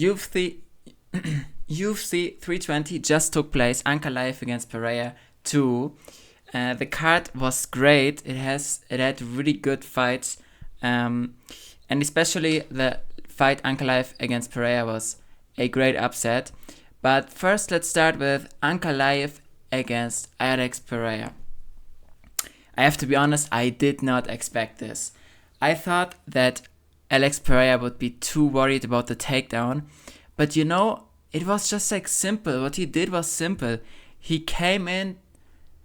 UFC UFC 320 just took place. Ankalaev against Pereira 2. The card was great. It had really good fights, and especially the fight Ankalaev against Pereira was a great upset. But first, let's start with Ankalaev against Alex Pereira. I have to be honest, I did not expect this. I thought that Alex Pereira would be too worried about the takedown, but it was just like simple. What he did was simple. He came in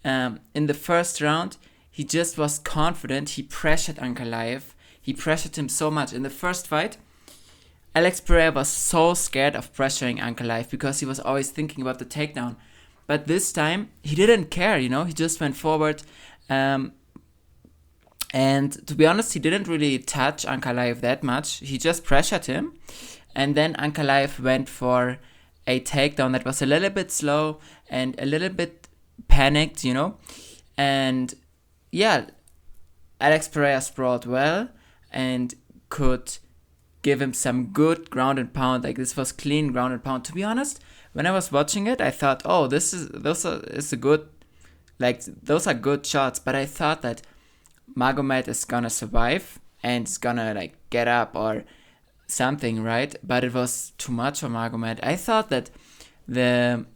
the first round. He just was confident. He pressured Ankalaev. He pressured him so much. In the first fight, Alex Pereira was so scared of pressuring Ankalaev because he was always thinking about the takedown. But this time, he didn't care, he just went forward. And to be honest, he didn't really touch Ankalaev that much. He just pressured him. And then Ankalaev went for a takedown that was a little bit slow and a little bit panicked, And yeah, Alex Pereira sprawled well and could give him some good ground and pound. Like, this was clean ground and pound. To be honest, when I was watching it, I thought, oh, those are good shots. But I thought that Magomed is gonna survive and is gonna get up or something, right? But it was too much for Magomed. I thought that the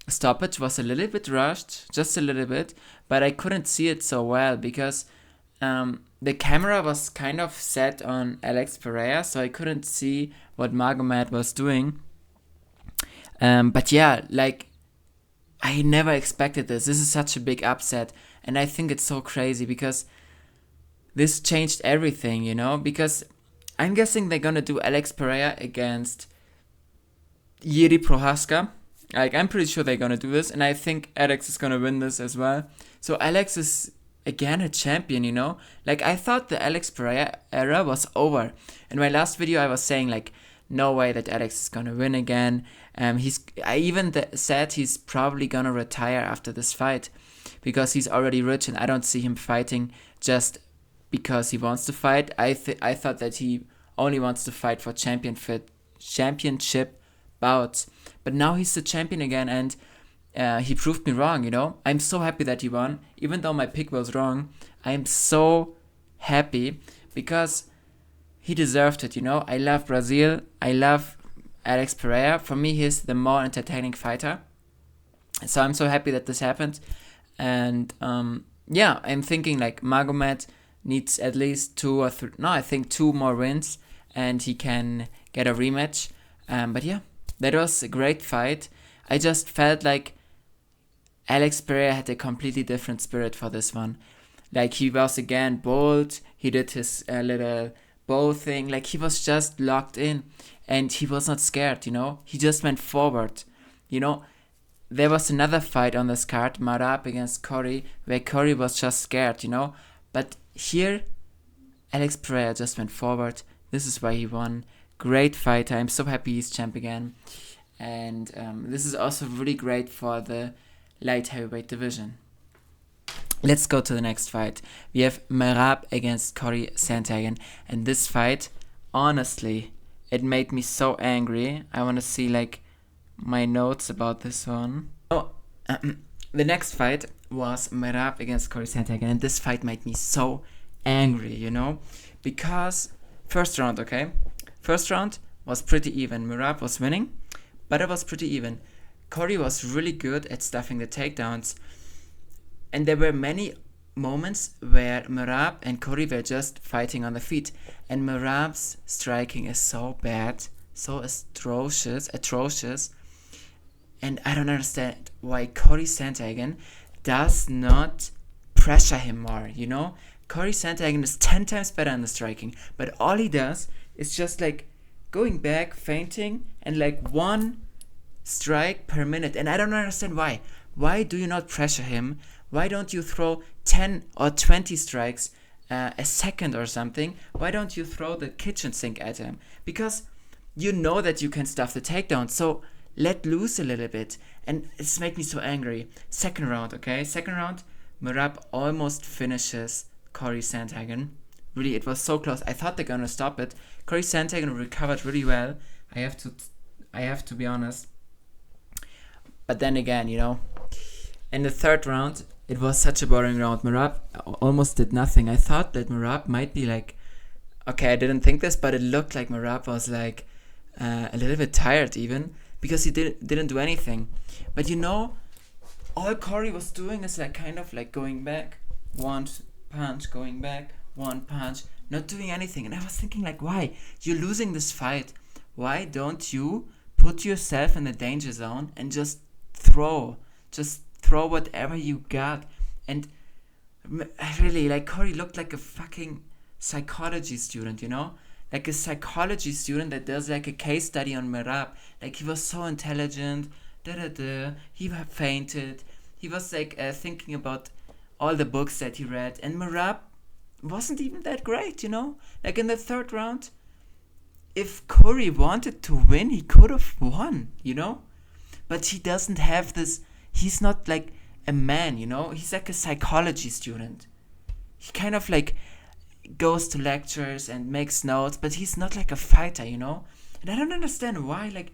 stoppage was a little bit rushed, just a little bit, but I couldn't see it so well because the camera was kind of set on Alex Pereira, so I couldn't see what Magomed was doing. But yeah, I never expected this. This is such a big upset, and I think it's so crazy because this changed everything, because I'm guessing they're gonna do Alex Pereira against Jiri Prohaska. I'm pretty sure they're gonna do this, and I think Alex is gonna win this as well. So Alex is again a champion, I thought the Alex Pereira era was over. In my last video, I was saying no way that Alex is gonna win again. I even said he's probably gonna retire after this fight because he's already rich, and I don't see him fighting just because he wants to fight. I thought that he only wants to fight for championship bouts. But now he's the champion again, and he proved me wrong, I'm so happy that he won. Even though my pick was wrong, I'm so happy because he deserved it, I love Brazil. I love Alex Pereira. For me, he's the more entertaining fighter. So I'm so happy that this happened. And I'm thinking Magomed needs at least 2 or 3, no, I think 2 more wins, and he can get a rematch. But yeah, that was a great fight. I just felt like Alex Pereira had a completely different spirit for this one. He was again bold. He did his little bow thing. He was just locked in, and he was not scared, He just went forward. There was another fight on this card, Marab against Cory, where Cory was just scared, But here, Alex Pereira just went forward. This is why he won. Great fighter. I'm so happy he's champ again. And this is also really great for the light heavyweight division. Let's go to the next fight. We have Merab against Cory Sandhagen. And this fight, honestly, it made me so angry. I want to see my notes about this one. The next fight was Merab against Cory Sandhagen, and this fight made me so angry, because first round was pretty even. Merab was winning, but it was pretty even. Cory was really good at stuffing the takedowns, and there were many moments where Merab and Cory were just fighting on the feet, and Merab's striking is so bad, so atrocious, and I don't understand why Cory Sandhagen does not pressure him more, Cory Sandhagen is 10 times better in the striking, but all he does is just going back, feinting, and 1 strike per minute, and I don't understand why. Why do you not pressure him? Why don't you throw 10 or 20 strikes a second or something? Why don't you throw the kitchen sink at him? Because you know that you can stuff the takedown, so let loose a little bit. And it's made me so angry. Second round, Merab almost finishes Cory Sandhagen. Really, it was so close. I thought they're gonna stop it. Cory Sandhagen recovered really well. I have to I have to be honest. But then again, in the third round, it was such a boring round. Merab almost did nothing. I thought that Merab might be like, okay, I didn't think this, but it looked like Merab was like a little bit tired even, because he didn't do anything. But all Cory was doing is like kind of like going back, one punch, going back, one punch, not doing anything. And I was thinking like, why? You're losing this fight. Why don't you put yourself in the danger zone and just throw whatever you got? And really, like, Cory looked like a fucking psychology student, like a psychology student that does like a case study on Merab. Like, he was so intelligent, he fainted, he was like thinking about all the books that he read, and Merab wasn't even that great, like in the third round, if Cory wanted to win, he could have won, but he doesn't have this. He's not like a man, he's like a psychology student. He kind of like goes to lectures and makes notes, but he's not like a fighter, and I don't understand why. Like,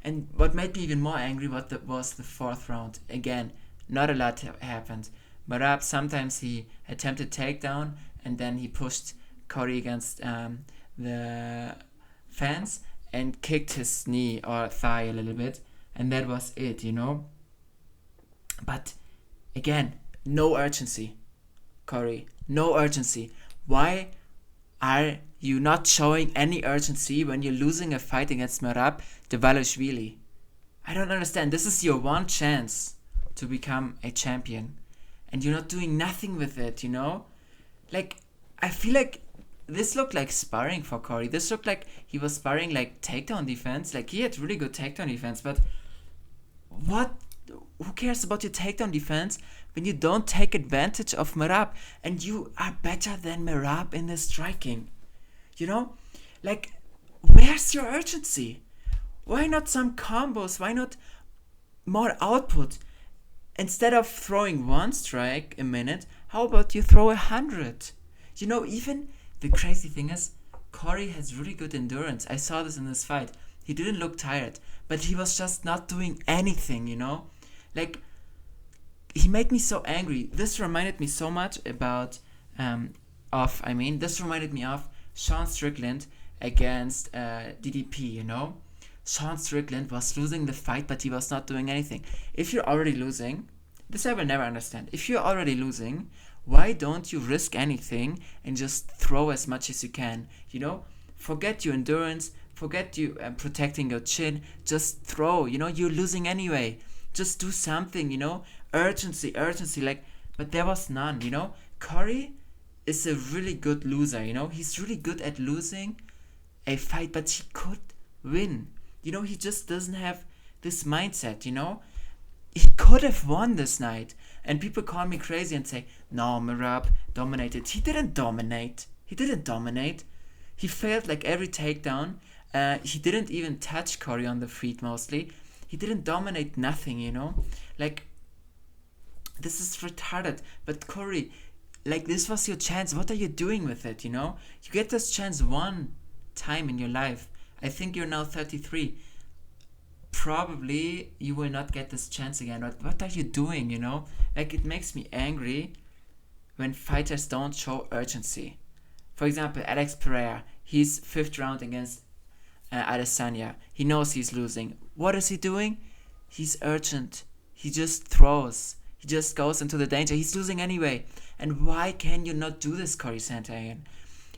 and what made me even more angry was the fourth round. Again, not a lot happened. Merab, sometimes he attempted takedown, and then he pushed Cory against the fence and kicked his knee or thigh a little bit, and that was it, But again, no urgency, Cory, no urgency. Why are you not showing any urgency when you're losing a fight against Merab Dvalishvili? I don't understand. This is your one chance to become a champion, and you're not doing nothing with it, Like, I feel like this looked like sparring for Cory. This looked like he was sparring like takedown defense. Like, he had really good takedown defense, but what? Who cares about your takedown defense when you don't take advantage of Merab, and you are better than Merab in the striking? Like, where's your urgency? Why not some combos? Why not more output? Instead of throwing one strike a minute, how about you throw 100? Even the crazy thing is, Cory has really good endurance. I saw this in this fight. He didn't look tired, but he was just not doing anything, Like, he made me so angry. This reminded me so much this reminded me of Sean Strickland against DDP, Sean Strickland was losing the fight, but he was not doing anything. If you're already losing, this I will never understand. If you're already losing, why don't you risk anything and just throw as much as you can? Forget your endurance, forget you protecting your chin, just throw. You're losing anyway. Just do something, urgency, like, but there was none, Cory is a really good loser, he's really good at losing a fight, but he could win, he just doesn't have this mindset, he could have won this night, and people call me crazy and say, no, Merab dominated. He didn't dominate, he failed like every takedown, he didn't even touch Cory on the feet mostly. He didn't dominate nothing, Like, this is retarded. But Cory, like, this was your chance. What are you doing with it, You get this chance one time in your life. I think you're now 33. Probably you will not get this chance again. But what are you doing, Like, it makes me angry when fighters don't show urgency. For example, Alex Pereira. He's 5th round against Adesanya. He knows he's losing. What is he doing? He's urgent. He just throws. He just goes into the danger. He's losing anyway. And why can you not do this, Cory Sandhagen?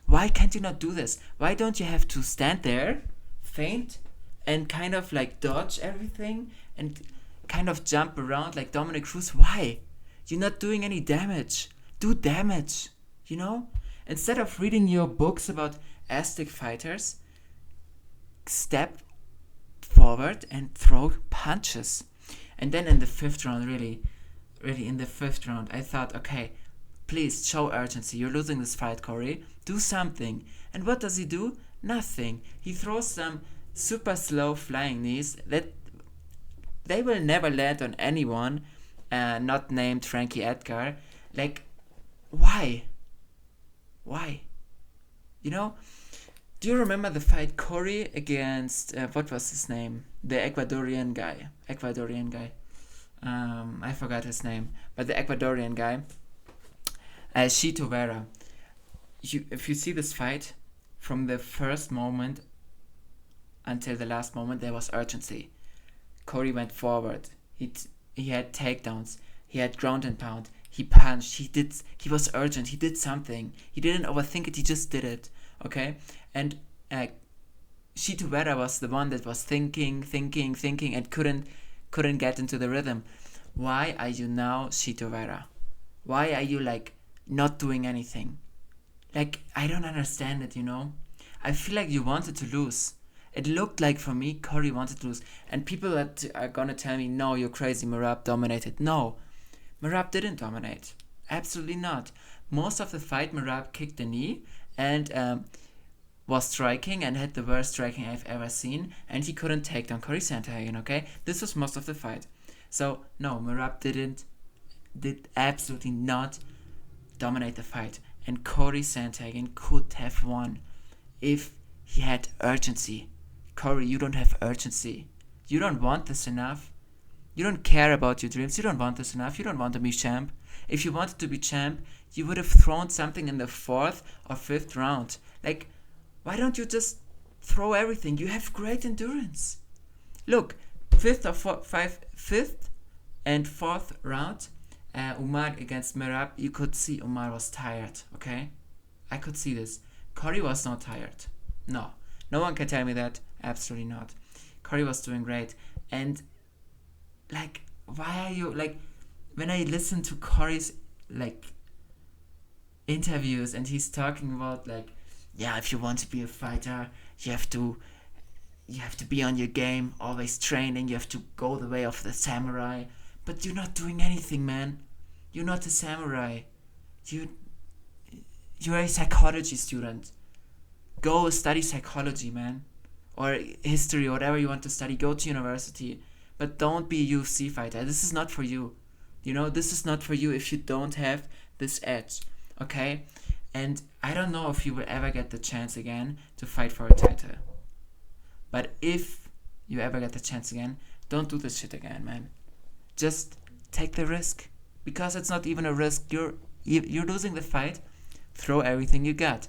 Why can't you not do this? Why don't you have to stand there, feint, and kind of like dodge everything and kind of jump around like Dominic Cruz? Why? You're not doing any damage. Do damage, Instead of reading your books about Aztec fighters, step forward and throw punches. And then in the 5th round, really in the 5th round, I thought, okay, please show urgency. You're losing this fight, Cory. Do something. And what does he do? Nothing. He throws some super slow flying knees that they will never land on anyone not named Frankie Edgar. Like, why? Do you remember the fight Cory against what was his name? The Ecuadorian guy. I forgot his name, but the Ecuadorian guy. Shito Vera. If you see this fight, from the first moment until the last moment, there was urgency. Cory went forward. He had takedowns. He had ground and pound. He punched. He was urgent. He did something. He didn't overthink it. He just did it. Okay, and Shito Vera was the one that was thinking, and couldn't get into the rhythm. Why are you now Shito Vera? Why are you like not doing anything? Like, I don't understand it, I feel like you wanted to lose. It looked like, for me, Cory wanted to lose. And people that are gonna tell me, no, you're crazy, Merab dominated. No, Merab didn't dominate. Absolutely not. Most of the fight, Merab kicked the knee and was striking and had the worst striking I've ever seen. And he couldn't take down Cory Sandhagen, okay? This was most of the fight. So, no, Merab did absolutely not dominate the fight. And Cory Sandhagen could have won if he had urgency. Cory, you don't have urgency. You don't want this enough. You don't care about your dreams. You don't want this enough. You don't want to be champ. If you wanted to be champ, you would have thrown something in the 4th or 5th round. Like, why don't you just throw everything? You have great endurance. Look, 5th and 4th round, Umar against Merab, you could see Umar was tired, okay? I could see this. Cory was not tired. No one can tell me that. Absolutely not. Cory was doing great. And, like, why are you, like, when I listen to Cory's, like, interviews and he's talking about, like, yeah, if you want to be a fighter, you have to be on your game, always training, you have to go the way of the samurai. But you're not doing anything, man. You're not a samurai. You're a psychology student. Go study psychology, man. Or history, or whatever you want to study. Go to university. But don't be a UFC fighter. This is not for you. This is not for you if you don't have this edge. Okay? And I don't know if you will ever get the chance again to fight for a title. But if you ever get the chance again, don't do this shit again, man. Just take the risk, because it's not even a risk. You're losing the fight. Throw everything you got,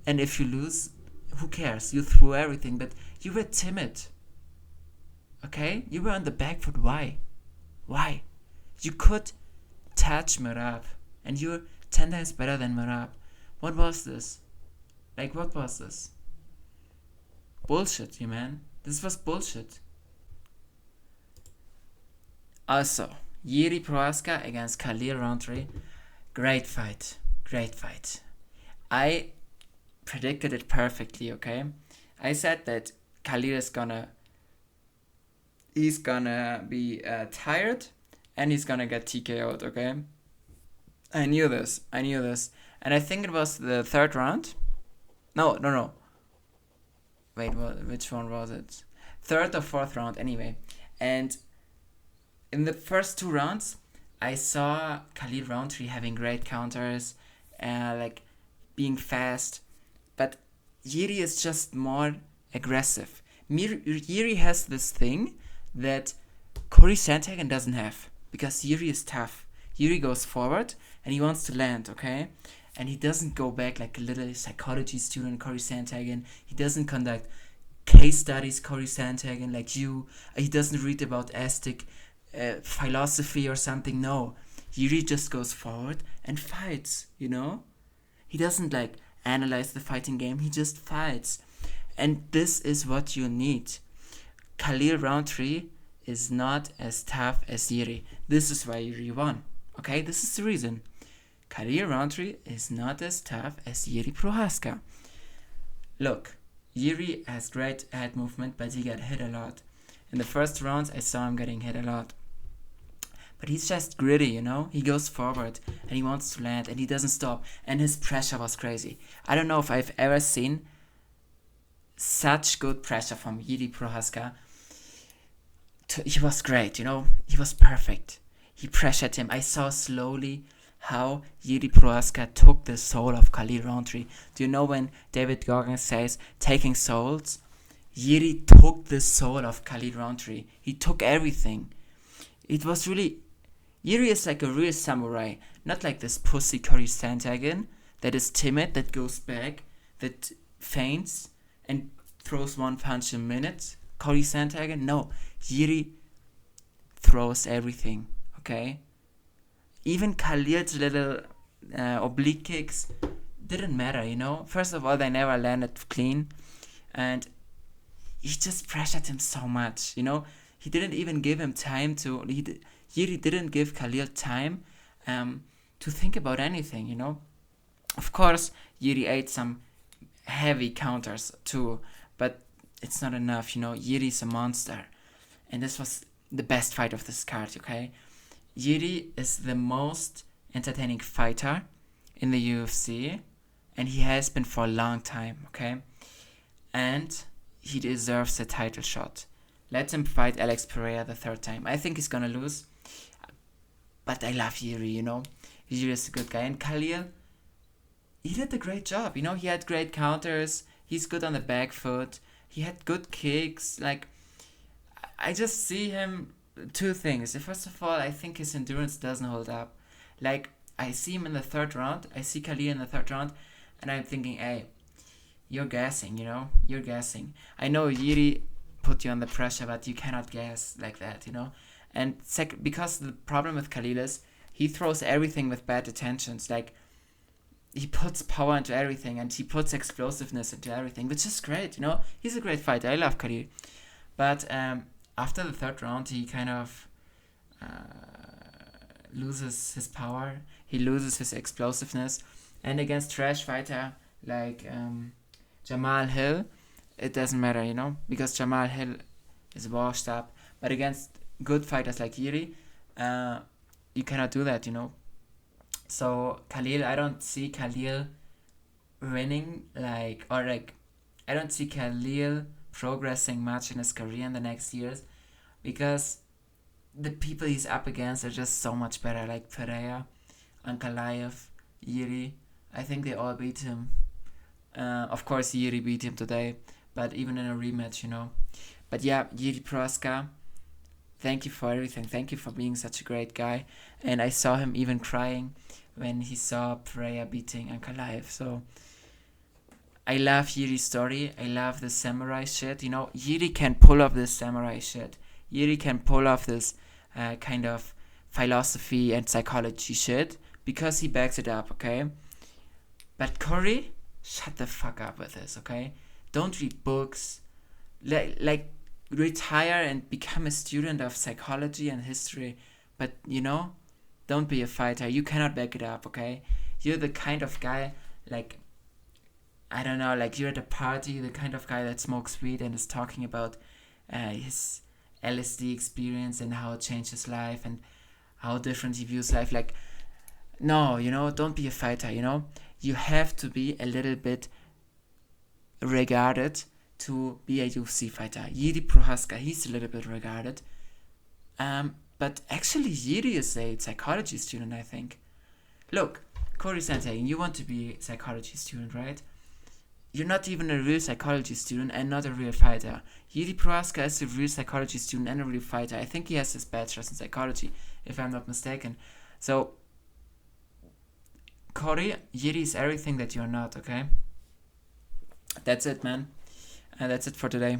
and if you lose, who cares? You threw everything, but you were timid. Okay, you were on the back foot. Why? You could touch Merab, and you're 10 times better than Merab. What was this? What was this? Bullshit, you man. This was bullshit. Also, Jiri Prohaska against Khalil Roundtree. Great fight. I predicted it perfectly, okay? I said that Khalil he's gonna be tired and he's gonna get TKO'd, okay? I knew this. And I think it was the 3rd round. No. Wait, which one was it? 3rd or 4th round, anyway. And in the first 2 rounds, I saw Khalil Roundtree having great counters, being fast. But Jiri is just more aggressive. Jiri has this thing that Cory Sandhagen doesn't have, because Jiri is tough. Jiri goes forward and he wants to land, okay? And he doesn't go back like a little psychology student, Cory Sandhagen. He doesn't conduct case studies, Cory Sandhagen, like you. He doesn't read about Aztec philosophy or something. No, Jiri just goes forward and fights, He doesn't analyze the fighting game. He just fights. And this is what you need. Khalil Roundtree is not as tough as Jiri. This is why Jiri won. Okay, this is the reason. Khalil Roundtree is not as tough as Jiri Prohaska. Look, Jiri has great head movement, but he got hit a lot. In the first rounds, I saw him getting hit a lot. But he's just gritty, He goes forward and he wants to land and he doesn't stop. And his pressure was crazy. I don't know if I've ever seen such good pressure from Jiri Prohaska. He was great, He was perfect. He pressured him. I saw slowly how Jiri Prohaska took the soul of Khalil Rountree. Do you know when David Goggins says taking souls? Jiri took the soul of Khalil Rountree. He took everything. It was really... Jiri is like a real samurai. Not like this pussy Cory Sandhagen that is timid, that goes back, that faints and throws one punch a minute. Cory Sandhagen? No. Jiri throws everything, okay? Even Khalil's little oblique kicks didn't matter, you know? First of all, they never landed clean. And he just pressured him so much, you know? He didn't even give him time to... Jiri didn't give Khalil time to think about anything, you know? Of course, Jiri ate some heavy counters too, but it's not enough, you know? Jiri's a monster. And this was the best fight of this card, okay? Jiri is the most entertaining fighter in the UFC, and he has been for a long time, okay? And he deserves a title shot. Let him fight Alex Pereira the third time. I think he's gonna lose, but I love Jiri, you know? Jiri is a good guy. And Khalil, he did a great job, you know? He had great counters. He's good on the back foot. He had good kicks. Like, I just see him... Two things. First of all, I think his endurance doesn't hold up. Like, I see him in the third round. I see Khalil in the third round, and I'm thinking, hey, you're gassing, you know? You're gassing. I know Jiri put you under pressure, but you cannot gas like that, you know? And because the problem with Khalil is he throws everything with bad intentions. Like, he puts power into everything, and he puts explosiveness into everything, which is great, you know? He's a great fighter. I love Khalil. But after the third round, he kind of loses his power. He loses his explosiveness. And against trash fighter like Jamal Hill, it doesn't matter, you know? Because Jamal Hill is washed up. But against good fighters like Jiri, you cannot do that, you know? So Khalil, I don't see Khalil winning, I don't see Khalil progressing much in his career in the next years, because the people he's up against are just so much better, like Pereira, Ankalaev, Jiri. I think they all beat him. Of course, Jiri beat him today, but even in a rematch, you know. But yeah, Jiri Prohaska, thank you for everything. Thank you for being such a great guy. And I saw him even crying when he saw Pereira beating Ankalaev. So I love Jiri's story. I love the samurai shit. You know, Jiri can pull off this samurai shit. Jiri can pull off this kind of philosophy and psychology shit because he backs it up, okay? But Cory, shut the fuck up with this, okay? Don't read books. Like retire and become a student of psychology and history. But, you know, don't be a fighter. You cannot back it up, okay? You're the kind of guy, like, I don't know, like you're at a party, the kind of guy that smokes weed and is talking about his LSD experience and how it changed his life and how different he views life. Like, no, you know, don't be a fighter, you know? You have to be a little bit regarded to be a UFC fighter. Jiri Prohaska, he's a little bit regarded. But actually, Jiri is a psychology student, I think. Look, Cory Sandhagen, you want to be a psychology student, right? You're not even a real psychology student and not a real fighter. Jiri Prohaska is a real psychology student and a real fighter. I think he has his bachelor's in psychology, if I'm not mistaken. So, Cory, Jiri is everything that you're not, okay? That's it, man. And that's it for today.